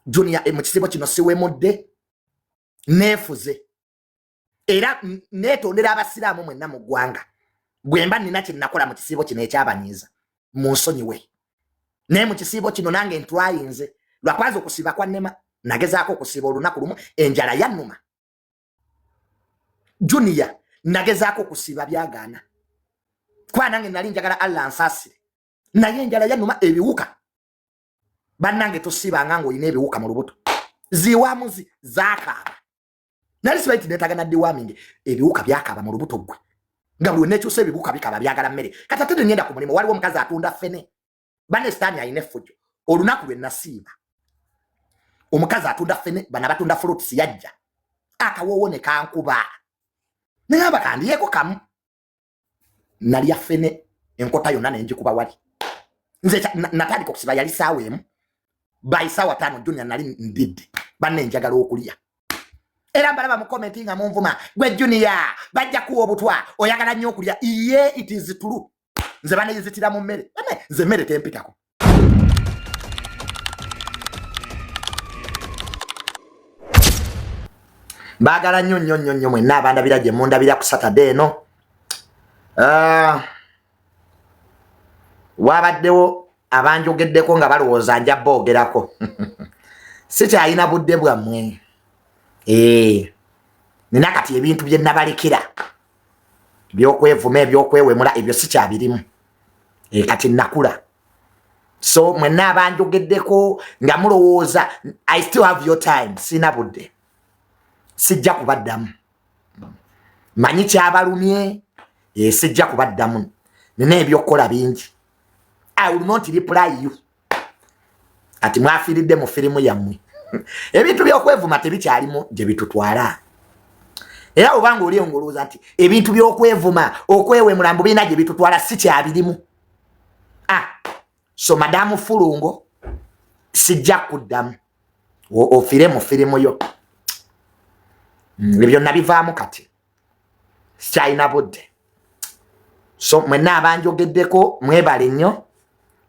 Junior mu kisibo kino siwemudde nefuze era netondera abasiraamu mwenna mu ggwanga bwemba nina kye nakola mu kisibo kino ekyabanyiiza mu nsonyiwe naye mu kisibo kino nange ntwayinze lwakwaza okusiba kwa nnema nagezaako okusiba olunaku lumu enjala yannuma Junior nagezaako okusiba byagaana kwa nange nali njagala Allah ansasire naye enjala yannuma ebiwuka bannange tosibanga ng'olina ebiwuka mu lubuto ziwamuzi zaakaaba nali sibaiti netagana deworming ebiwuka byakaaba mu lubuto gwe nga buli nekyusa ebiwuka bikaba byagala mmere kati ate ngenda ku mulimu waliwo omukazi atunda ffene bane sitaani ayina effujjo olunaku lwe nasiiba omukazi atunda ffene bana batunda fruits yajja akawoowo ne kankuba naye abakandiyeeko kamu nalya ffene enkota yonna nenjikuba wali nze natandika okusiba yali saawa emu by saawa 5 Junior nali ndidde banne njagala okulya era mbalaba mu comment nga munvuma gwe Junior bajja kuwa obutwa oyagala nnyo okulya iye it is true nze baneyizitira mu mmere nze mmere tempitako bagala nnyo mwenna abandabira gye mundabira ku Saturday eno wabaddewo abanjogeddeko nga balowooza nja boogerako sikyalina budde bwammwe nina kati ebintu bye nabalekera ebyokwevuma ebyokwewemula ebyo sikyabirimu kati nakula so mwenna abanjogeddeko nga mulowooza I still have your time sina budde sijja kubaddamu manyi kyabalumye sijja kubaddamu nina ebyokukola bingi I will not reply you ati mwafiiridde mu firimu yammwe ebintu byokwevuma tebikyalimu gye bitutwala era obanga oli ngolooza nti ebintu byokwevuma okwewemula mbu birina gye bitutwala sikyabirimu so madamu Fulungo sijja kuddamu ofire mu firimu yo ebyo nabivaamu kati sikyalina budde so mwenna abanjogeddeko mwebale nnyo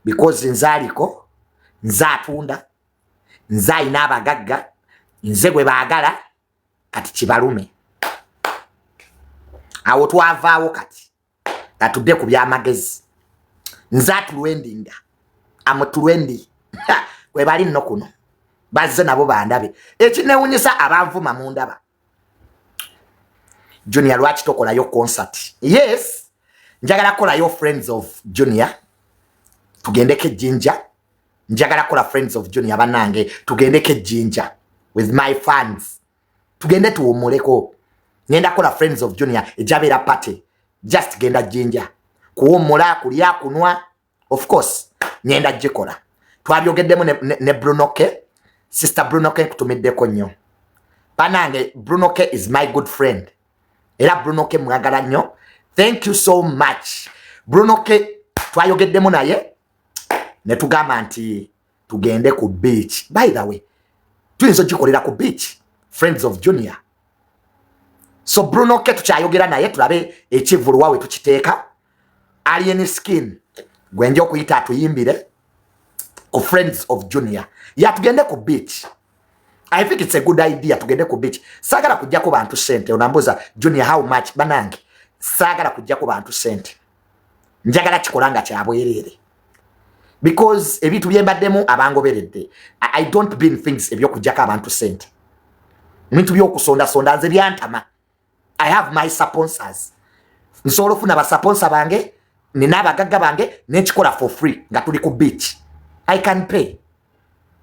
because nzaaliko nzaatunda nzaayina abagagga nze gwe baagala kati kibalume awo twavaawo kati atudde ku byamagezi nzaatulwendinga amutulwendi gwe bali nno kuno bazze nabo bandabe ekinewunyisa abanvuma mu ndaba Junior lwaki tokolayo concert yes njagala kolayo Friends of Junior tugendeko ejjinja njagala kola Friends of Junior bannange tugendeko ejjinja with my fans tugende tuwummuleko ngenda kola Friends of Junior ejabeera party just genda jinja kuwummula kulya kunwa of course ngenda gikola twabyogeddemu ne Brunoke sister Brunoke kutumiddeko nnyo bannange Brunoke is my good friend era Brunoke mwagala nnyo thank you so much Brunoke twayogeddemu naye ne tugamba nti tugende ku beach by the way tuyinza gikolera ku beach Friends of Junior so Brunoke tukyayogera naye tulabe ekivulu wawe tukiteeka Alien Skin gwenja okuyita atuyimbire ku Friends of Junior tugende ku beach I think it's a good idea tugende ku beach sagala kujja ku bantu sente onambuza Junior how much banange sagala kujja ku bantu sente njagala kikolanga kyabwerere because ebintu byembaddemu abangoberedde I don't mean things ebyokujjako abantu sente ebintu byokusonda nze byantama I have my sponsors nsobola ofuna basponsor bange nina abagagga bange nekikola for free nga tuli ku beach I can pay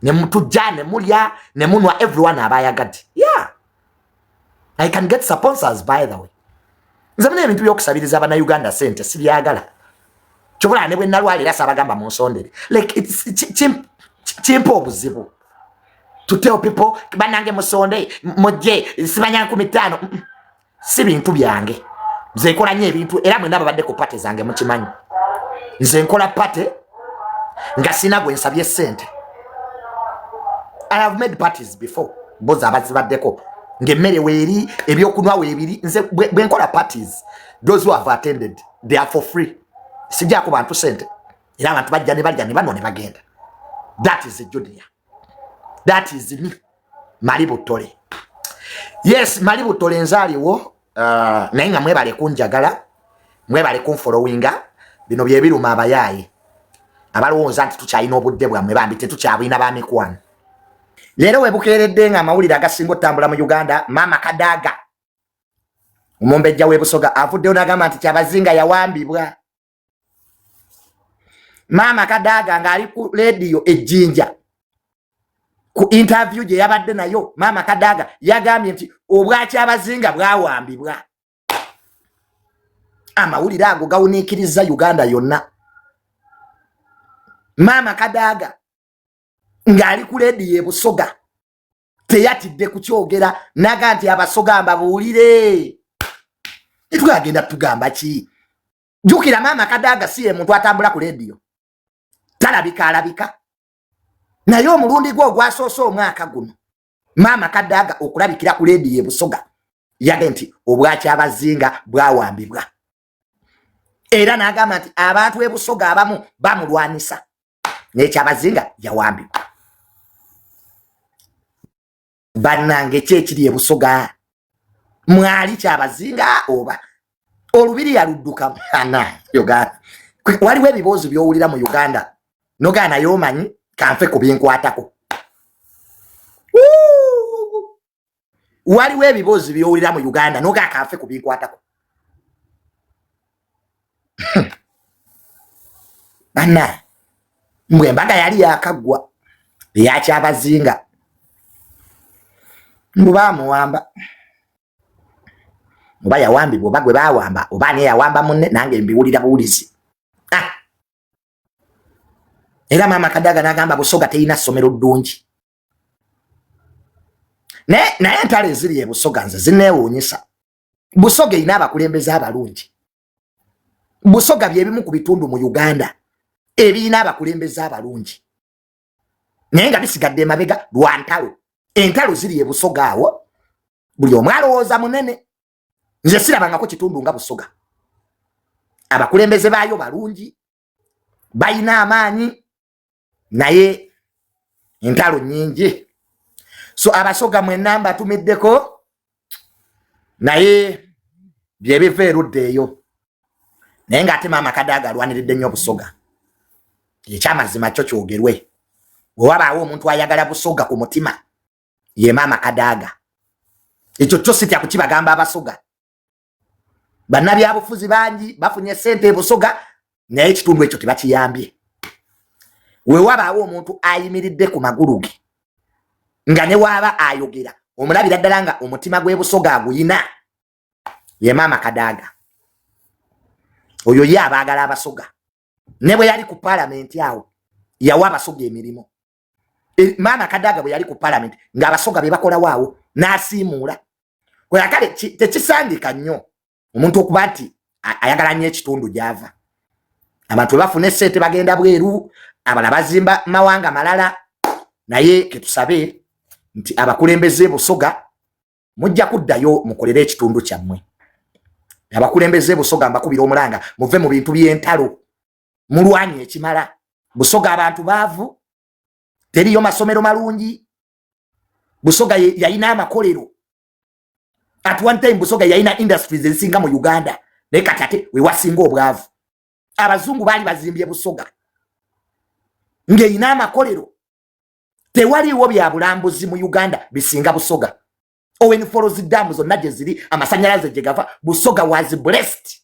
ne mutujja ne mulya ne munwa everyone abayagadde I can get sponsors by the way nze muna ebintu byokusabiriza abana Uganda sente sibyagala chobola ne bwe nalwalira sabagamba mu nsondere like it's chimpo obuzibu to tell people banange musonde mujje sibanya 15 si bintu byange nze nkola nnyo ebintu era mwe naba badde ku party zange mukimanyi nze nkola party nga sina gwe nsabye sente I have made parties before boza abazibaddeko ngemmere weeri ebyokunwa weebiri nze bwe nkola parties those who have attended they are for free sijja ku bantu sente era abantu bajja ne balya ne bano ne bagenda that is a Junior That is me, Mali Butole. Yes, Mali Butole nzaliwo, naye nga mwebale kunjagala, mwebale kunfollowinga, bino bye biruma abayaaye. Abalowooza nti tukyalina obudde bwammwe bambi tetukyabulina ba mikwano. Leero webukeeredde nga amawulire agasinga otambula mu Uganda, Mama Kadaga omumbejja w'ebusoga avuddeyo n'agamba nti Kyabazinga yawambibwa. Mama Kadaga ng'ali ku leediyo Ejjinja ku interview gye yabadde nayo, Mama Kadaga yagambye nti obwa Kyabazinga bwawambibwa. Amawulire ago gawuniikiriza Uganda yonna. Mama Kadaga ng'ali ku leediyo ebusoga teyatidde kukyogera naga nti abasoga mbabuulire. Itwagenda tugamba ki? Jukira Mama Kadaga si muntu atambula ku leediyo. Alabika. Naye omulundi gwo gwasoose omwaka guno, Mama Kadaga okulabikira ku leediyo ebusoga yagambye nti obwa Kyabazinga bwawambibwa. Era n'agamba nti abantu ebusoga abamu bamulwanisa, naye Kyabazinga yawambibwa. Bannange kyekiri ebusoga? Mwali Kyabazinga oba olubiri yaludduka mwana Uganda? Waliwo ebibuuzo by'owulira mu Uganda nogaana y'omanyi kanfe ku binkwatako. Waliwo ebibuuzo by'owulira mu Uganda nogaa kanfe ku binkwatako. Banna mbwe embaga yali yakaggwa eya Kyabazinga mubaamuwamba. Oba yawambibwa oba gwe baawamba oba ani yawamba munne nange mbiwulira buwulizi. Era Mama Kadaga n'agamba Busoga teyina ssomero ddungi. Naye entalo eziri e Busoga nze zinneewuunyisa. Busoga erina abakulembeze abalungi. Busoga by'ebimu ku bitundu mu Uganda ebirina abakulembeze abalungi. Naye nga bisigadde emabega lwa ntalo. Entalo ziri e Busoga awo buli omu alowooza munene. Nze sirabangako kitundu nga Busoga. Abakulembeze baayo balungi, bayina amaanyi, naye entalo nyingi. So abasoga mwenna mbatumiddeko, naye bye biva erudda eyo. Naye ng'ate Mama Kadaga alwaniridde nnyo Busoga. Ekyamazima kyo kyogerwe. Bwe wabaawo omuntu ayagala Busoga ku mutima, ye Mama Kadaga. Ekyo kyo sitya kukibagamba abasoga. Bannabyabufuzi bangi bafunye ssente Busoga, naye ekitundu ekyo tebakiyambye. We wabaawo omuntu ayimiridde ku magulu ge nga ne waaba ayogera omulabira ddala nga omutima gwe Busoga aguyina, ye Mama Kadaga. Oyo ye abaagala abasoga. Ne bwe yali ku palamenti awo yawa abasoga emirimu. Mama Kadaga bwe yali ku palamenti ng'abasoga be bakolawo awo n'asiimuula. Kwe kale tekisandika nnyo omuntu okuba nti ayagala nnyo ekitundu gy'ava. Abantu bafuna ssente bagenda bweru, abala bazimba mawanga malala, naye ketusabe nti abakulembeze Busoga mujja kuddayo mukolere ekitundu kyammwe. Abakulembeze Busoga mbakubira omulanga muve mu bintu by'entalo, mulwanye ekimala. Busoga abantu baavu, teriyo masomero malungi. Busoga yayina amakolero. At one time Busoga yayina industries ezisinga mu Uganda, naye kati ate we wasinga obwavu. Abazungu baali bazimbye Busoga ng'eyina amakolero. Tewaliwo bya bulambuzi mu Uganda bisinga Busoga. Owen Falls Dam zonna gye ziri, amasanyalaze gye gava, Busoga was blessed.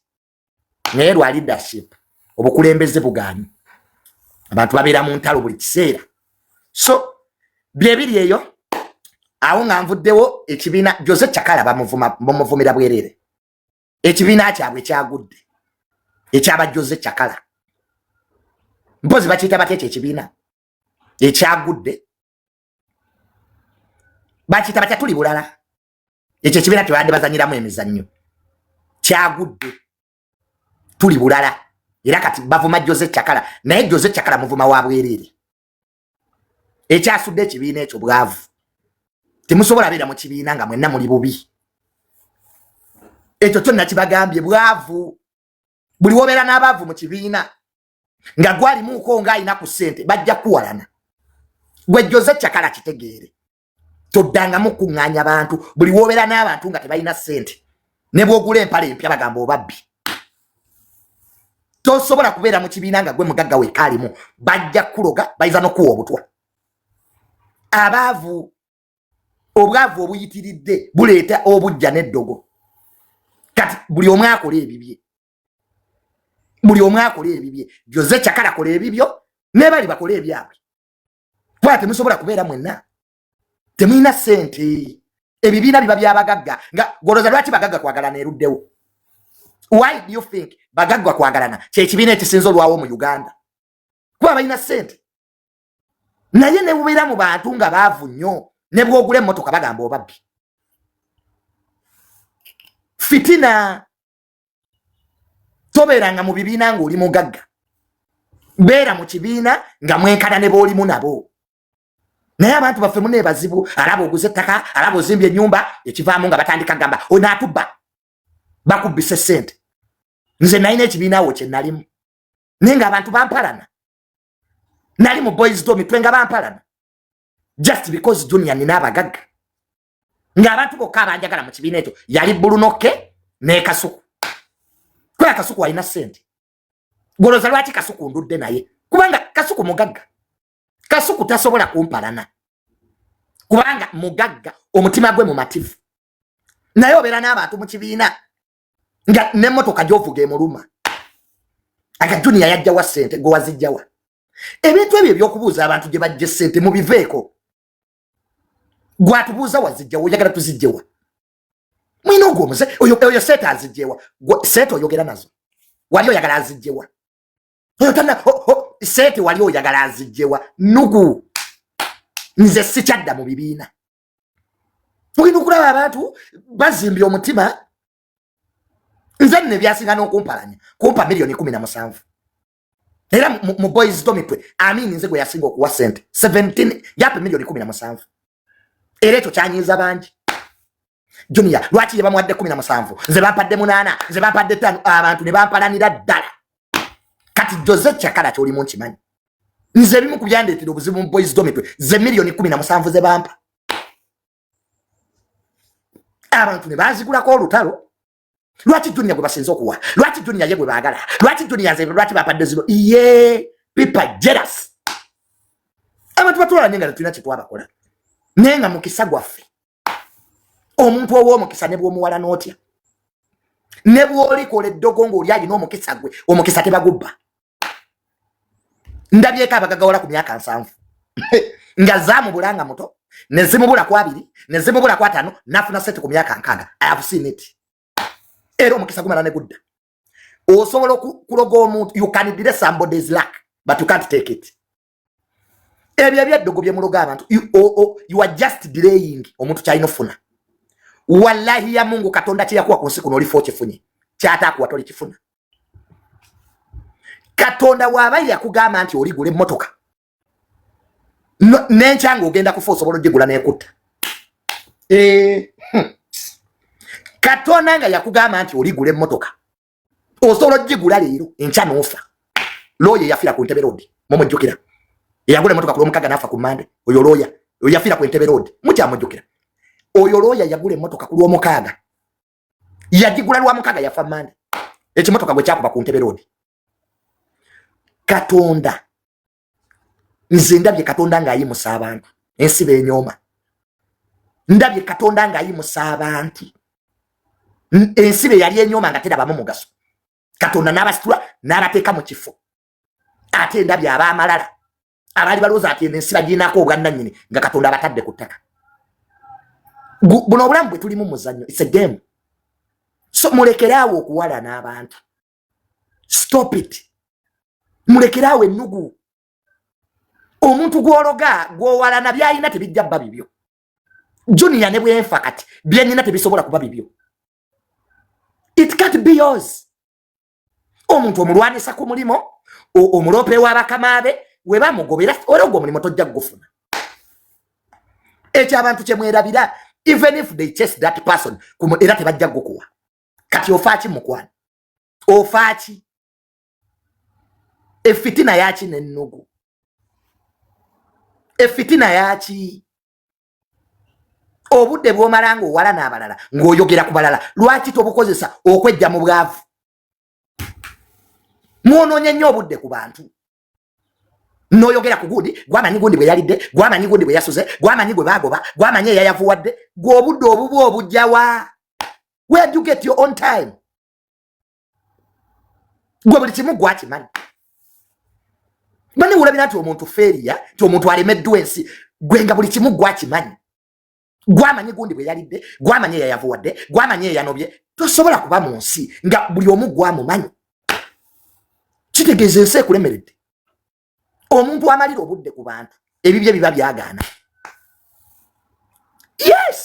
Naye lwa leadership obukulembeze bugaanyi, abantu babeera mu ntalo buli kiseera. So bye biri eyo. Awo nga nvuddewo ekibiina Jose Chakala bamuvumira bwerere. Ekibiina kyabwe kyagudde ekyaba Jose Chakala. Mpozi bakiyita batya ekyo ekibiina ekyagudde? Bakiyita batya? Tuli bulala. Ekyo ekibiina tebadde bazanyiramu emizannyo. Kyagudde. Tuli bulala. Era kati bavuma Jose Chakala. Naye Jose Chakala muvuma wa bwerere. Ekyasudde ekibiina ekyo bwavu. Temusobola beera mu kibiina nga mwenna muli bubi. Ekyo kyonna kibagambye bwavu. Buli wobeera n'abaavu mu kibiina nga gwalimuuko ng'alina ku ssente bajja kuwalana. gwe Jose Chakala kitegeere toddanga mu kuŋŋaanya abantu buli wobeera n'abantu nga tebalina ssente ne bw'ogula empale empya bagamba obabbi tosobola kubeera mu kibiina nga gwe mugagga weekaalimu bajja kuloga bayiza n'okuwa obutwa abaavu obwavu obuyitiridde buleeta obujja n'eddogo kati buli omu akola ebibye Jose Chakala akola ebibyo ne bali bakola ebyabwe kuba temusobola kubeera mwenna temulina ssente ebibiina biba byabagagga nga goloza lwaki bagagga kwagalana eruddewo why do you think bagagga kwagalana kyekibiina ekisinza olwawo mu Uganda kuba balina ssente naye ne bubeera mu bantu nga baavu nnyo ne bw'ogula emmotoka bagamba obabbi fitina tobeeranga mu bibiina ng'oli mugagga beera mu kibiina nga mwenkana ne b'olimu nabo naye abantu baffe muneebazibu alaba oguze ettaka alaba ozimbye ennyumba ekivaamu nga batandika gamba onaatubba bakubbise ssente nze nalina ekibiina awo kye nalimu naye ng'abantu bampalana nali mu boys dormitory nga bampalana just because Junior nina abagagga ng'abantu bokka abanjagala mu kibiina ekyo yali Bulunoke ne Kasuku kuba Kasuku alina ssente goloza lwaki Kasuku ndudde naye kubanga Kasuku mugagga Kasuku tasobola kumpalana kubanga mugagga omutima gwe mu mativu naye obeera n'abantu mu kibiina nga n'emmotoka gy'ovuga emuluma aga Junior yajjawa ssente gwe wazijjawa ebintu ebyo ebyokubuuza abantu gye bajja ssente mubiveeko gwatubuuza wazijjawa oyagala tuzijjewa mwina ogwo omuze oyo ssente azijjewa ssente oyogera nazo wali oyagala azijjewa oyo tana ssente wali oyagala azijjewa nugu nze sikyadda mu bibiina ogenda okulaba abantu bazimbye omutima nze nne byasinga n'okumpalanya kumpa miliyoni 17 era mu boys dormitory amini nze gwe yasinga okuwa ssente 17 yape miliyoni 17 era ekyo kyanyiiza bangi Junior lwaki ye bamuwadde 17 nze bampadde 8 nze bampadde 5 abantu ne bampalanira ddala kati Jose Chakala kyoli mu nkimanyi nze bimu ku byandeetera obuzibu mu boys dormitory ze miliyoni 17 ze bampa abantu ne bazigulako olutalo lwaki Junior gwe basinza okuwa lwaki Junior ye gwe baagala lwaki Junior nze lwaki bampadde zino ye people jealous abantu batwala nenga tulina kye twabakola nenga mukisa gwaffe omuntu ow'omukisa ne bw'omuwala n'otya ne bw'olikola eddogo ng'oli alina omukisa gwe omukisa tebagubba ndabyeko abagagawala ku myaka 7 nga zaamubulanga muto ne zimubula ku 2 ne zimubula ku 5 nafuna sente ku myaka 6 I have seen it era omukisa gumala ne gudda osobola kuloga omuntu you can delay somebody's luck but you can't take it ebyo byaddogo bye muloga abantu you are just delaying omuntu kyalina ofuna wallahi ya Mungu Katonda kye yakuwa ku nsi kuno olifo kifunye kyatakuwa toli kifuna Katonda wabaye yakugamba nti oligula emmotoka n'enkyanga ogenda kufa osobola ogigula n'ekutta Katonda nga yakugamba nti oligula emmotoka osobola ogigula leero enkya n'ofa looya yafira ku Ntebe Road mumujjukira yagula emmotoka ku Lwomukaga n'afa ku Mande oyo looya oyo yafira ku Ntebe Road mukyamujjukira oyo looya yagula emmotoka ku Lwomukaga yagigula Lwomukaga yafa Mande ekimotoka gwe kyakuba ku Ntebe Road Katonda nze ndabye Katonda ng'ayimusa abantu ensi b'enyooma ndabye Katonda ng'ayimusa abantu ensi be yali enyooma nga terabamu mugaso Katonda n'abasitula n'abateeka mu kifo ate ndabye ab'amalala abaali balowooza ati ensi bagiinaako obwannannyini nga Katonda abatadde ku ttaka buno obulamu bwe tulimu muzannyo it's a game so mulekeraawo okuwala n'abantu stop it mulekeraawo ennugu omuntu gw'ologa gw'owalana byalina tebijja bba bibyo Junior ne bwenfa kati byennyina tebisobola kuba bibyo it can't be yours omuntu omulwanisa ku mulimo omulope w'abakama be we bamugobera era ogwo omulimu tojja gufuna ekyo abantu kye mwerabira even if they chase that person era tebajja gukuwa kati ofaaki mukwana ofaaki efitina yaki n'ennugu Efitina yaki obudde bw'omalanga owala n'abalala ng'oyogera ku balala lwaki tobukozesa okwejja mu bwavu mwonoonye nnyo obudde ku bantu n'oyogera ku gundi gwamanyi gundi bwe yalidde gwamanyi gundi bwe yasuze gwamanyi gwe baagoba gwamanyi eyayavuwadde gwe obudde obubu obujjawa where do you get your own time gwe buli kimu gwakimanyi bane ulabira nti omuntu feria nti omuntu alemeddwa ensi gwe nga buli kimu gwakimanyi gwamanyi gundi bwe yalidde gwamanyi eyayavuwadde gwamanyi eyanobye tosobola kuba mu nsi nga buli omu gwamumanyi kitegeeza ensi ekulemeredde omuntu amalira obudde ku bantu ebibye biba byagaana yes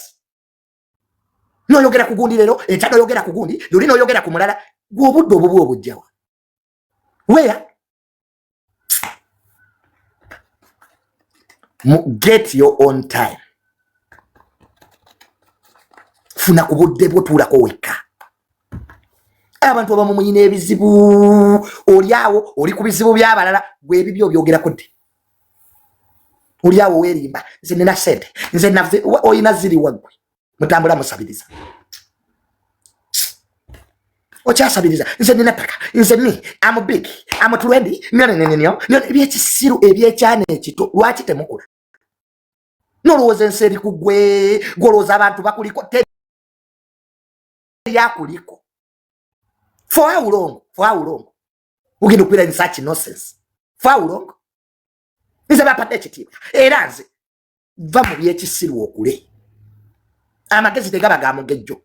noyogera ku gundi lero ekyano yogera ku gundi luli noyogera ku mulala gwe obudde obubu obujjawa where get your own time funa ku budde bwo tuulako wekka abantu abamu muyina ebizibu oli awo oli ku bizibu by'abalala gwe ebibyo byogerako ddi oli awo weerimba nze nina sente nze nave oyina ziri waggwe mutambula musabiriza okyasabiriza nze nina ttaka nze ni am big am 20 ebyekisiru ebyekyana ekito lwaki temukula nolowooza ensi eri ku gwe golowooza abantu bakuliko yakuliko for how long ugenda okubeera in such nonsense for how long nze bapadde ekitiibwa era nze va mu byekisiru okule amagezi tegaba ga mugejjo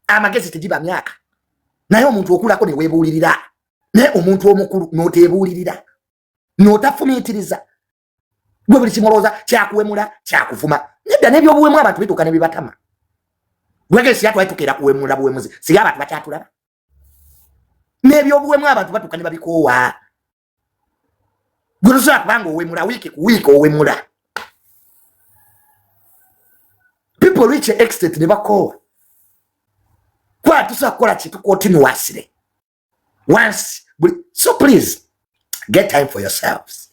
amagezi tegiba myaka naye omuntu okulako ne weebuulirira naye omuntu omukulu n'oteebuulirira n'otafumiitiriza gwe buli kimolooza kyakuwemula kyakuvuma nedda n'ebyobuwemu abantu bituuka ne bibatama gwegesi yatwali tukeera kuwemula buwemuzi siye abantu bakyatulaba n'ebyobuwemu abantu batuuka ne babikoowa gwe tosobola kubanga owemula wiiki ku wiiki owemula people reach an extent ne bakoowa kwa tusobola kukola kitukontinuwasire once so please get time for yourselves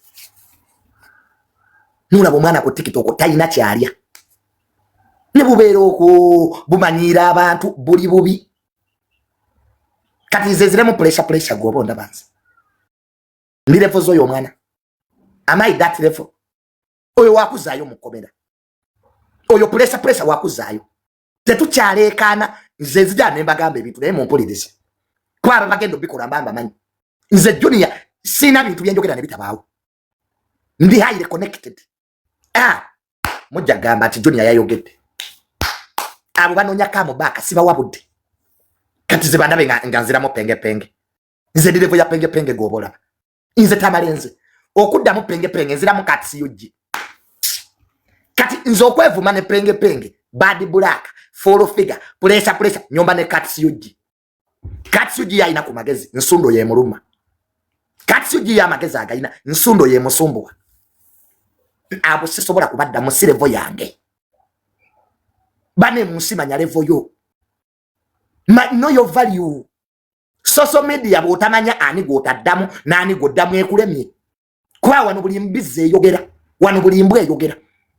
nulaba omwana ku TikTok talina kyalya ne bubeera okwo bumanyiira abantu buli bubi kati nze ziremu pressure gwoba ondabanza ndi level z'oyo omwana am I that level oyo wakuzaayo mukomera oyo pressure wakuzaayo tetukyaleekaana nze nzija ne mbagamba ebintu naye mumpulirize kwaba bagenda obikola mbamba manyi nze Junior sina bintu byenjogera ne bitabaawo ndi highly connected mujja gamba ati Junior yayogedde abo banoonya kamubaka sibawabudde kati ze bandabe nga nziramu penge nze ndirevo ya penge gobola nze tamalenze okuddamu penge nziramu kati yuji kati nze okwevuma ne penge bad black follow figure pressure nyomba ne kati yuji yayina ku magezi nsundo ye muluma kati yuji ya magezi agayina nsundo ye musumbuwa abo sisobola kubadda mu sirevo yange bane musimanya level yo know your value social media botamanya ani gotaddamu nani goddamu ekulemye kwa wano buli mbize yogera wano buli mbwe yogera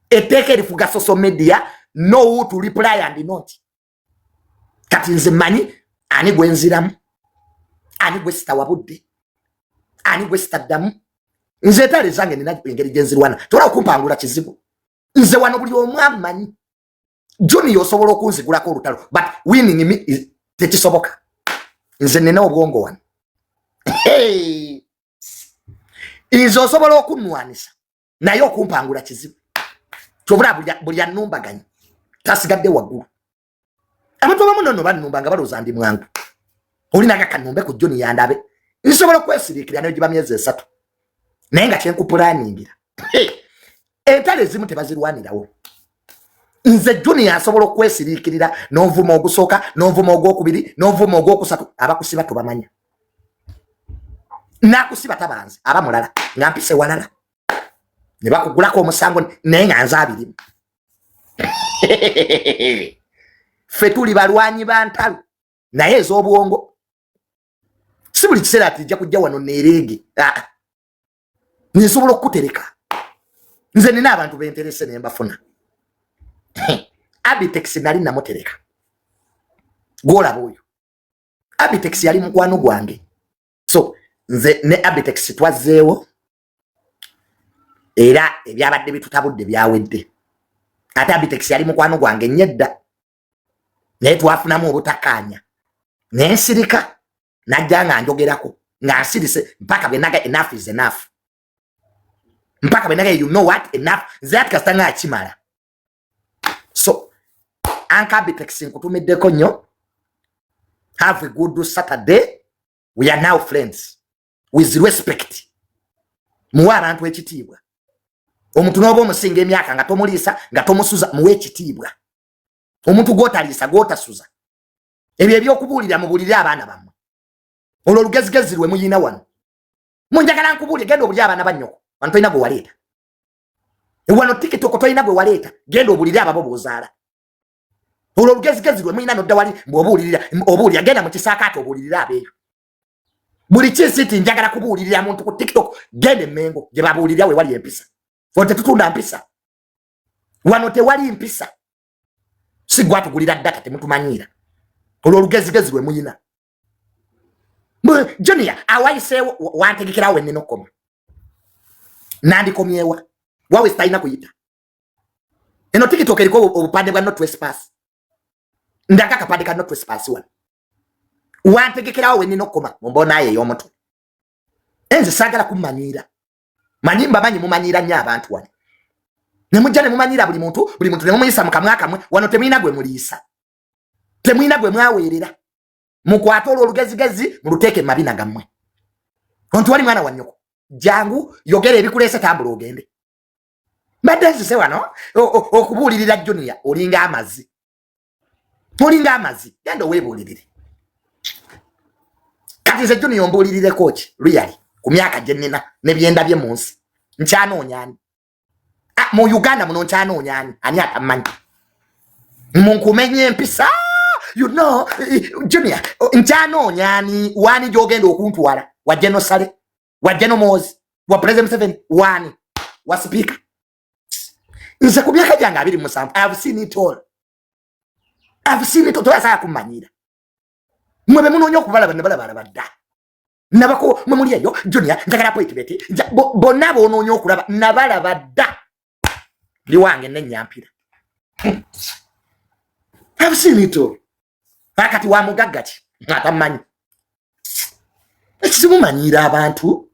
eteke lifuga social media know who to reply and not kati nze manyi ani gwenziramu ani gwesta wabudde ani gwestaddamu nze tale zange nina engeri genzirwana tola okumpangula kizibu nze wano buli omwamanyi Junior osobola okunzigulako olutalo but winning me is tekisoboka nze nina obwongo wano nze osobola okunwanisa naye okumpangula kizibu kyobula buli anumbaganya tasigadde waggulu abantu abamu nno bannumba nga balowooza ndi mwangu olinaga kanumbe ku Junior yandabe nsobola okwesiriikirira nayo giba myezi 3 naye nga kyenkupulaningira entale ezimu tebazirwanirawo nze Junior asobola okwesiriikirira n'ovuma ogusooka n'ovuma ogwokubiri n'ovuma ogwokusatu abakusiba tubamanya nakusiba tabanze abamulala nga mpise walala ne bakugulako omusango naye nga nze abirimu ffe tuli balwanyi ba ntalo naye ez'obwongo si buli kiseera ati nja kujja wano neerege nsobola okukutereka nze nina abantu benterese ne mbafuna Abitex nali namutereka gola boyo Abitex yali mukwano gwange so nze ne Abitex twazeewo era ebyabadde bitutabudde byawedde ate Abitex yali mukwano gwange nyedda naye twafunamu obutakanya nensirika najja nga njogerako nga nsirise mpaka benaga enough is enough mpaka benaga you know what enough nze kasita nga akimala so Anka Abitex nkutumiddeko nnyo. Have a good Saturday. We are now friends with respect. Muwa abantu ekitiibwa. Omuntu n'oba omusinga emyaka nga tomulisa nga tomusuza muwe ekitiibwa. Omuntu gw'otaliisa gw'otasuza. Ebyo ebyokubuulira mubuulire abaana bammwe. Olwo olugezigezi lwe muyina wano. Munjagala nkubuulire genda obuulire abaana ba nnyoko. Wano tolina gwe waleeta. Wano TikTok tolina gwe waleeta. Genda obuulire ababo b'ozaala. Olwo olugezigezi lwe muyina nodda wali obuulira genda mu kisaakaate obuulirira abeeyo. Buli kisiti njagala kubuulirira muntu ku TikTok genda Mengo gye babuulirira we wali empisa. Fonte tutunda mpisa. Wano tewali mpisa. Si gwatugulira data temutumanyira. Olwo olugezigezi lwe muyina. Junior awayise wantegekerawo enneno koma. Nandikomyewa. Wawe sitayina kuyita. Eno TikTok eriko obupande bwa not trespass. Ndaga kapande ka not trespass wano. Wantegekerawo enneno koma mbona ye y'omutu. Enze sagala kumanyira. Manyimba manyi mumanyira nnyo abantu wano. Nemujja ne mumanyira buli muntu ne mumuyisa mu kamwa kamwe wano temuyina gwe muliisa. Temuyina gwe mwaweerera. Mukwata olugezigezi muluteeke mabina gammwe. Ontu wali mwana wa nnyoko. Jangu yogera ebikuleese tambula ogende. Mbadde nzise wano okubuulirira Junior olinga amazzi. Olinga amazzi. Genda weebuulirire. Kati nze Junior mbuulirire kochi really ku myaka gye nnina n'ebyenda bye mu nsi. Nkyanoonya ani? Mu Uganda muno nkyanoonya ani? Ani atamanyi? Munkumenye empisa. You know, Junior, nkyanoonya ani? Wani gy'ogenda okuntwala? Wa General Sale? Wa General Mozi? Wa President Museveni? Wani? Wa Speaker? Nze ku myaka gyange 27. I have seen it all. I have seen it all. Toyasaya kumanyira. Mwe munoonya okubalaba ne balaba badda. Nabako mwe muli eyo Junior njagala appointment. Bonna boonoonya okulaba nabalaba dda. Liwange n'ennyampira. I have seen it all. Akati wa mugaggati atamanyi. Ekizimumanyira abantu.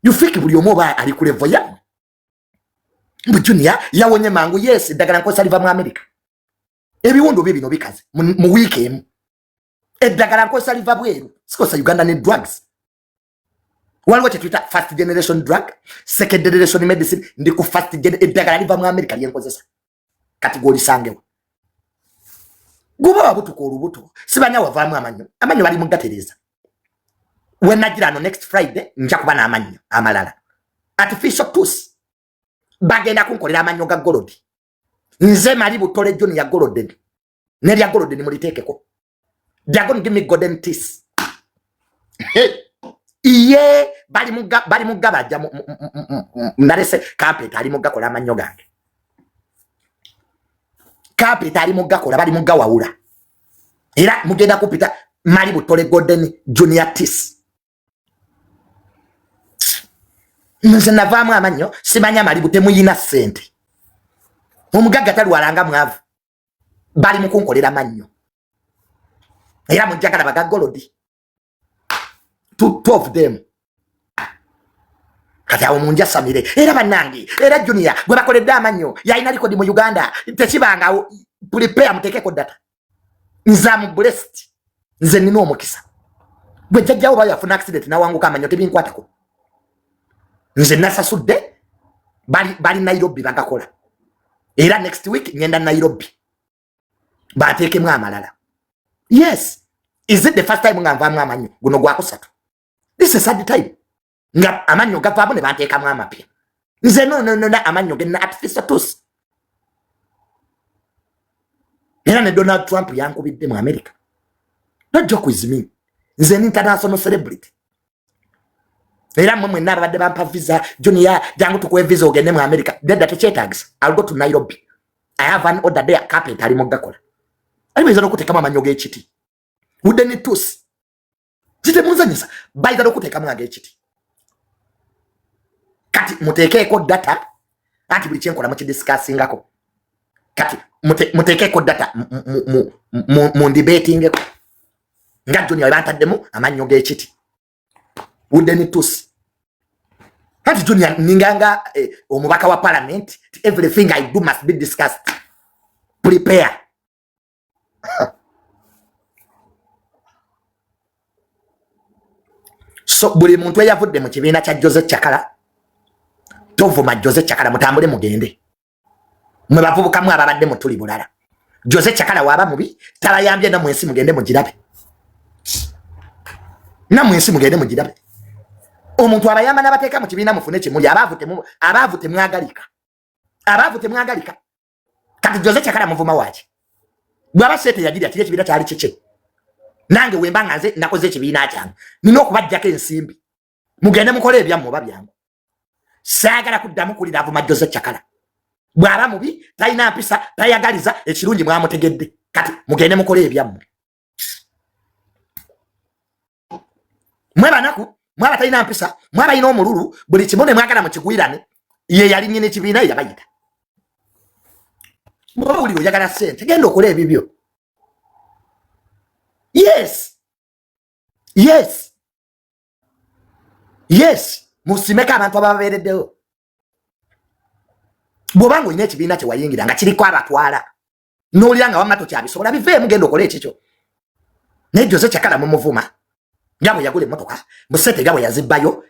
You think buli omu oba ali ku level yammwe. Junior yawonye mangu yes eddagala nkozesa liva mu America. Ebiwundu bino bikaze mu week emu. Eddagala nkozesa liva bweru sikosa Uganda ne drugs. Waliwo kye tuyita first generation drug, second generation medicine ndi ku first generation eddagala liva mu America lye nkozesa. Kati golisangewo. Guba wabutuko olubuto sibanya wavaamu amanyo bali mugatereza. When nagira no next Friday nja kuba na amanyo amalala. Artificial tooth bagenda kunkolera amanyo ga gold. Nze mali butole Junior ya gold. Ne lya gold ni muliteekeko. They are going to give me golden teeth. Iye bali muga bajja narese carpet ali muga kola amanyo gange. Carpet ali muga kola bali muga wawula. Era mugenda kupita mali butole golden Junior teeth. Nze navaamu amanyo simanya mali bute muyina sente. Omugaga talwalanga mwavu. Bali mukunkolera amanyo. Era mujagala baga golodi. 2 of them. Kati awo munja samire. Era banangi. Era Junior. Gwe bakoledde amanyo. Yalina likodi mu Uganda. Tekibanga prepare muteekeko data. Nzamu blessed. Nze nina omukisa. Gwe jjajjawo bayo afuna accident nawanguka amanyo tebinkwatako. Nze nasasudde. Bali Nairobi bagakola. Era next week ngenda Nairobi. Bateekemu amalala. Yes. Is it the first time nga nvaamu amanyo guno gwakusatu? This is sad time. Nga amanyo gavaamu ne banteekamu amapya. Nze no amanyo gena artificial tooth. Era ne Donald Trump yankubidde mu America. Don't joke with me. Nze an international celebrity. Era mmwe mwenna abadde bampa visa Junior jangu tukuwe visa ogende mu America. Dedda tekyetagisa. I'll go to Nairobi. I have an order there carpet ali mugakola. Ali weza n'okuteekamu amanyo g'ekiti. Wudde ne tusi. Kite munzanyisa. Bayiza n'okuteekamu ag'ekiti. Kati muteekeeko data. Anti buli kyenkola mukidiscussingako. Kati muteekeeko data mu debatingeko. Nga Junior bantaddemu amanyo g'ekiti. Wudde ne tusi. Anti Junior ninganga omubaka wa parliament. Everything I do must be discussed. Prepare. So buli muntu eyavudde mu kibiina kya Joseph Chakala tovuma Joseph Chakala mutambule mugende mwe bavubuka mu ababadde mu tuli bulala Joseph Chakala waba mubi tabayambye na mwensi mugende mugirabe na mwensi mugende mugirabe omuntu abayamba n'abateeka mu kibiina mufune kimuli abavute mwagalika kati Joseph Chakala muvuma waki bwaba sete yagira kile kibiina kyali kike nange wemba nganze nakoze ekibiina kyange nina okubajjako ensimbi mugende mukole ebyammwe oba byangu saagala kuddamu kulira avuma Joseph Chakala bwaba mubi talina mpisa tayagaliza ekirungi mwamutegedde kati mugende mukole ebyammwe mwebanaku mwaba talina mpisa mwaba ina omululu buli kimu ne mwagala mukigwirane ye yali nnyini ekibiina yabayita mwoba wuli oyagala ssente genda okola ebibyo. Yes. Musimeka abantu ababereddewo. Bwobanga olina ekibiina kye wayingira nga kiriko abatwala. N'olya nga wamma tokyabisobola biveemu genda okola ekikyo. Naye Joseph Chakala mumuvuma. Nga bwe yagula emmotoka, musente nga bwe yazibbayo.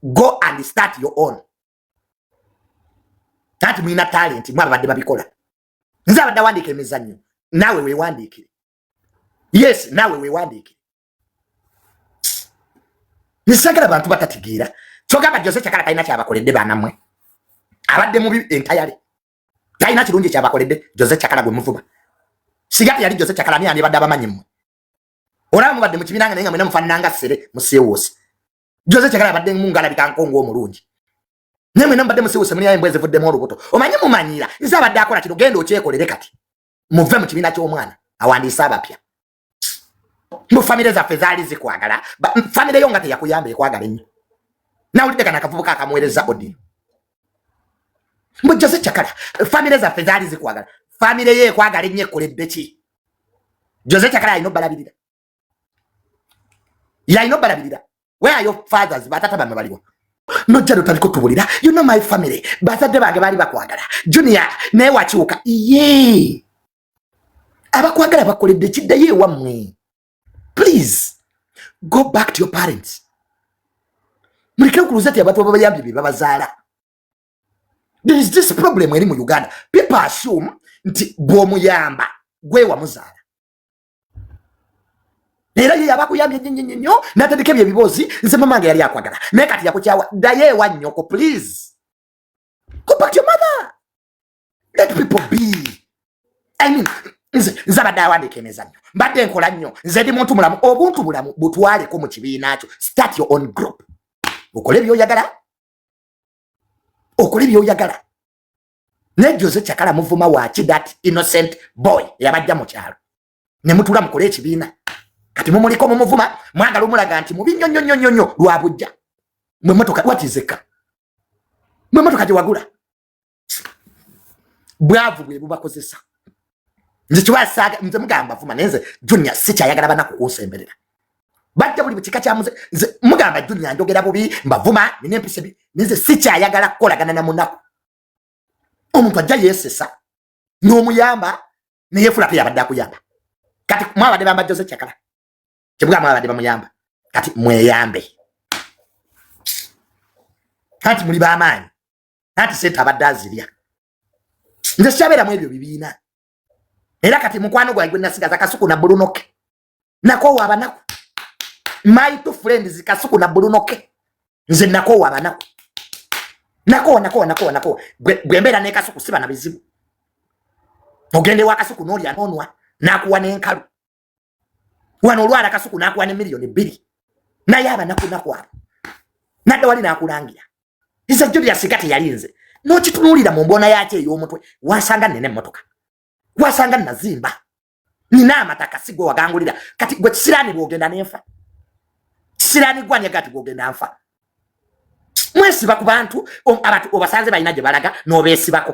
Go and start your own. Kati mulina talent mwe abadde babikola. Nze abadde awandiika emizannyo. Naawe weewandiikire. Yes, nawe wewandiike. Nisagala bantu batatigira. Kyogamba Joseph Chakala talina kyabakoledde banamwe. Abadde mubi entayale. Talina kirungi kyabakoledde Joseph Chakala gwe muvuba. Sigati yali Joseph Chakala ani badde abamanyi mmwe. Olaba mubadde mu kibiina nga mwena mufaananga ssere musewose. Joseph Chakala abadde mungala bikankongo omulungi. Ne mwena mubadde musewose muli embweze vuddemu olubuto. Omanyi mumanyira. Nze abadde akola kino genda okyekolere kati. Muve mu kibiina ky'omwana awandiisa abapya. Mu family zaffe zaali zikwagala family yo nga teyakuyamba ekwagala ennyo nawulidde kana akavubuka akamuweereza audio mu Joseph Chakala family zaffe zaali zikwagala family ye ekwagala ennyo ekoledde ki Joseph Chakala yalina obbalabirira where are your fathers batata bammwe baliwa nojja lotaliko tubulira you know my family bazadde bange baali bakwagala Junior naye wakiwuka ye abakwagala bakoledde kiddayo ewammwe. Please go back to your parents. Muleke okuluzati abantu ababayambye babazaala. There is this problem eri mu Uganda. People assume nti bw'omuyamba gwe wamuzaala. Era ye abakuyambye nnyo n'atandika ebyo ebibozi nze mamange yali akwagala. Naye kati yakukyawa ddayo ewa nnyoko please. Go back to your mother. Let people be. I mean, nze abadde awandiika emizannyo mbadde nkola nnyo nze ndi muntu mulamu obuntu bulamu butwaleko mu kibiina kyo start your own group okole by'oyagala ne Joseph Chakala muvuma waki that innocent boy yabajja mu kyalo ne mutula mukole ekibiina kati mumuliko mumuvuma mwagala omulaga nti mubi nnyo lwa bujja mwe motoka watizeka mwe motoka gye wagula bwavu bwe bubakozesa. Nze kiwasaga nze mugamba vuma nenze Junior sikyayagala banaku kunsemberera. Bajja buli bukika kya nze mugamba Junior njogera bubi mbavuma nine empise nze sikyayagala kukolagana na munaku. Omuntu ajja yesesa n'omuyamba ne yefula pe yabadde akuyamba. Kati mwabadde bamba Joseph Chakala. Kibugamba mwabadde bamuyamba. Kati mweyambe. Kati muli bamaanyi. Kati sente abadde azirya. Nze sikyabera mu ebyo bibiina. Era kati mukwano gwa nasigaza Kasuku na Bulunoke. Nako wabanaku. My two friends Kasuku na Bulunoke. Nze nako wabanaku. Nako. Gwembera ne Kasuku siba na bizibu. Ogende wa Kasuku noli anonwa nakuwa n'enkalu. Wano olwala Kasuku nakuwa ne $2 million. Naye abanaku. nadda wali nakulangira iza Junior sikati yalinze no kitunulira mu mbona yake ey'omutwe wasanga nene motoka wasanga nazimba nina amataka sigwe wagangulira kati gwe kisirani bwogenda nenfa kisirani gwanye kati bwogenda nfa mwesiba ku bantu abantu obasanze balina gye balaga n'obeesibako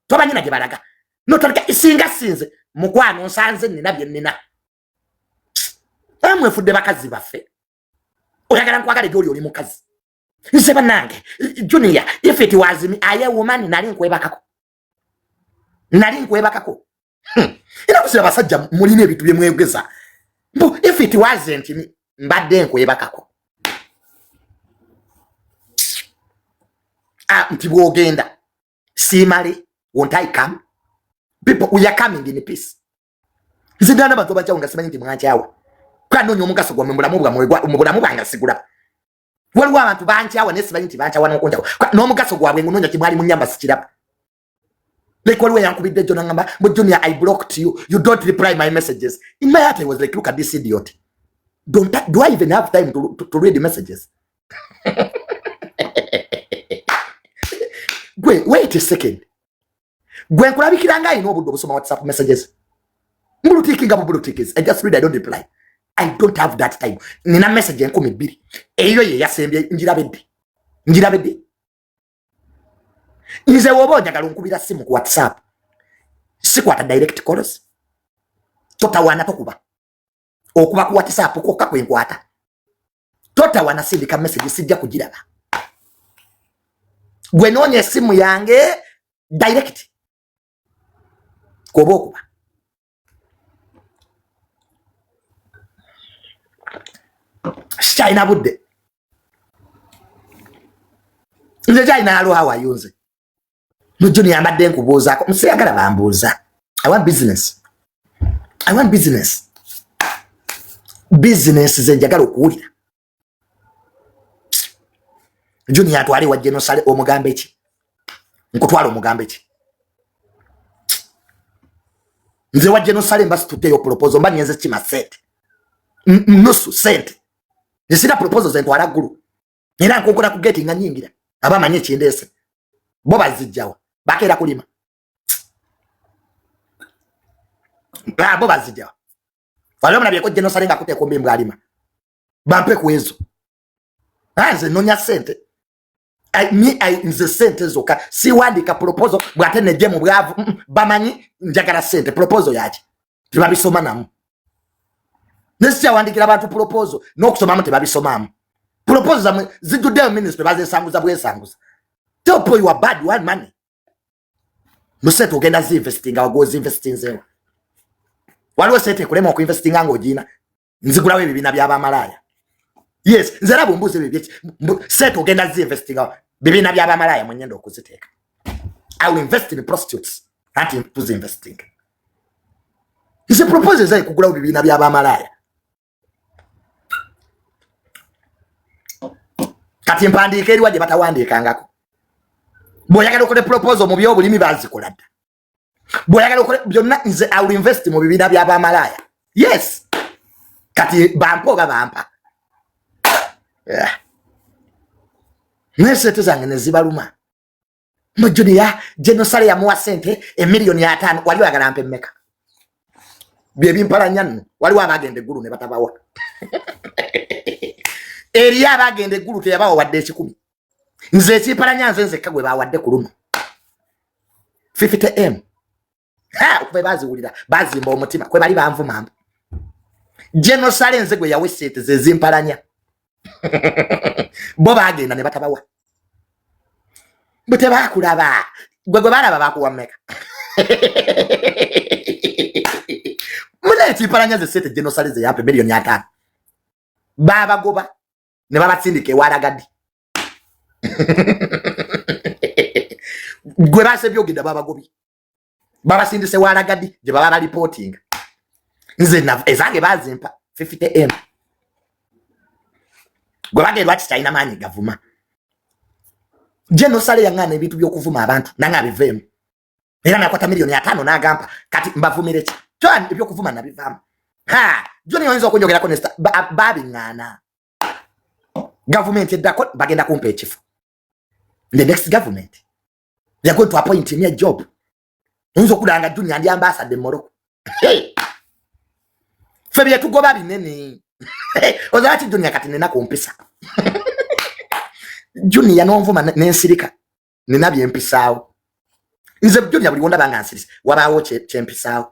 tobanyina gye balaga notoleka isinga sinze mukwano nsanze nina bye nina amwefudde bakazi baffe oyagala nkwagala gy'oli oli mukazi nse bannange Junior if it was me aye woman nali nkwebakako ina kusira basajja mulina ebitu bye mwegeza mbu if it wasn't me mbadde nkwebakako nti bwogenda simale won't I come people we are coming in peace zidana bantu bachawo ngasimanyi nti mwanchawa kandi onyo omugaso gwa mulamu bwanga sigula waliwo abantu banchawa nesimanyi nti banchawa n'okunjawo n'omugaso gwabwe ngunonya kimwali mu nyamba sikiraba like waliwo yankubidde Jona ngamba but Junior I blocked you don't reply my messages in my heart I was like look at this idiot do I even have time to read the messages wait a second gwe nkulabikira nga ino obudde obusoma WhatsApp messages mbulutikinga bubulutikis I just read I don't reply I don't have that time nina message 12 eyo ye yasembye njirabedde nze wobo njagala nkubira simu ku WhatsApp sikwata direct calls totawana tokuba okuba ku WhatsApp kokka kwenkwata totawana sindika message sijja kugiraba gwe nonye simu yange direct koba okuba China budde nze China alo how are you nze no Junior ambadde nkubuuzaako musiyagala bambuuza I want business ze njagala okuwulira Junior atwale wa Genosale omugambe ki nkutwala omugambe ki nze wa Genosale mbasi tuteyo proposal mba nyenze kima sente nusu sente nesina proposal ze ntwala gulu era nkonkona ku getting nyingira abamanye ekyendese bo bazijjawa bakera kulima bo bazijjawa waliwo mulabyeko Genosale nga kuteeko mbimbu alima bampe kwezo nze nonya sente nze sente zoka siwandika proposal bwate nejje mu bwavu bamanyi njagala sente proposal yaki tebabisoma namu nesija wandikira abantu proposal n'okusomamu tebabisomamu proposal zamwe zijjudde ministry bazesanguza bwesanguza topo you are bad one money musete ogenda zinvestinga wagozi investing zewa waliwo sente kulema okuinvestinga ng'ogina nzigulawo ebibina by'abamalaya yes nzera bumbuze bibye sente ogenda zinvestinga bibina by'abamalaya mwenyendo okuziteeka I will invest in prostitutes not in investing is a proposal zai kugulawo bibina by'abamalaya kati mpandiika eri wadde batawandiikangako bw'oyagala okole proposal mu by'obulimi bazikola dda bw'oyagala okole byonna nze I will invest mu bibina by'abamalaya yes kati bampa oba bampa nesente zange nezibaluma no Junior Genosale yamuwa sente $1,500,000 wali oyagala mpe mmeka bye bimpalanya nno waliwo abagenda eggulu ne batabawa eri abagenda eggulu teyabawa wadde 10 nze ekimpalanya nze nzekka gwe bawadde ku luno 50M okuba baziwulira bazimba omutima kwe bali banvumamba Genosale nze gwe yawe sente ze zimpalanya bo bagenda ne batabawa bute bakulaba gwe balaba bakuwa mmeka muna ekimpalanya ze sente Genosale ze yampe $1,500,000 babagoba ne babatsindika ewalagadi gwe basebye ogenda babagobi babasindise walagadi gye baba ba reporting nze ezange bazimpa 50M gwe bagenda kitalina maanyi gavuma Genosale yangana ebintu by'okuvuma abantu nanga biveemu era nakwata $5,000,000 n'agamba kati mbavumire ki John eby'okuvuma nabivaamu Junior oyinza okunjogerako nesta babingana government eddako bagenda kumpa ekifo. The next government, they are going to appoint me a job. Nzo kudanga Junior ndi ambassador de Morocco. Hey. Febia tugoba binene. Ozati Junior kati nena kumpisa. Junior no mvuma nensirika. Nina byempisaawo. Nze Junior buli wonda banga nsirisa. Wabawo chempisaawo.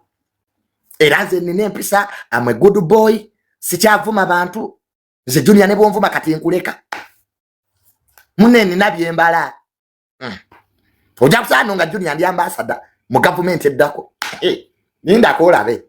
Eraze nene mpisa, I'm a good boy. Sichavuma bantu. Nze Junior ne bomvuma kati nkuleka. Mune nina byembala. Oja kusano nga Junior ndi ambassador mu government eddako. Ninda kola be.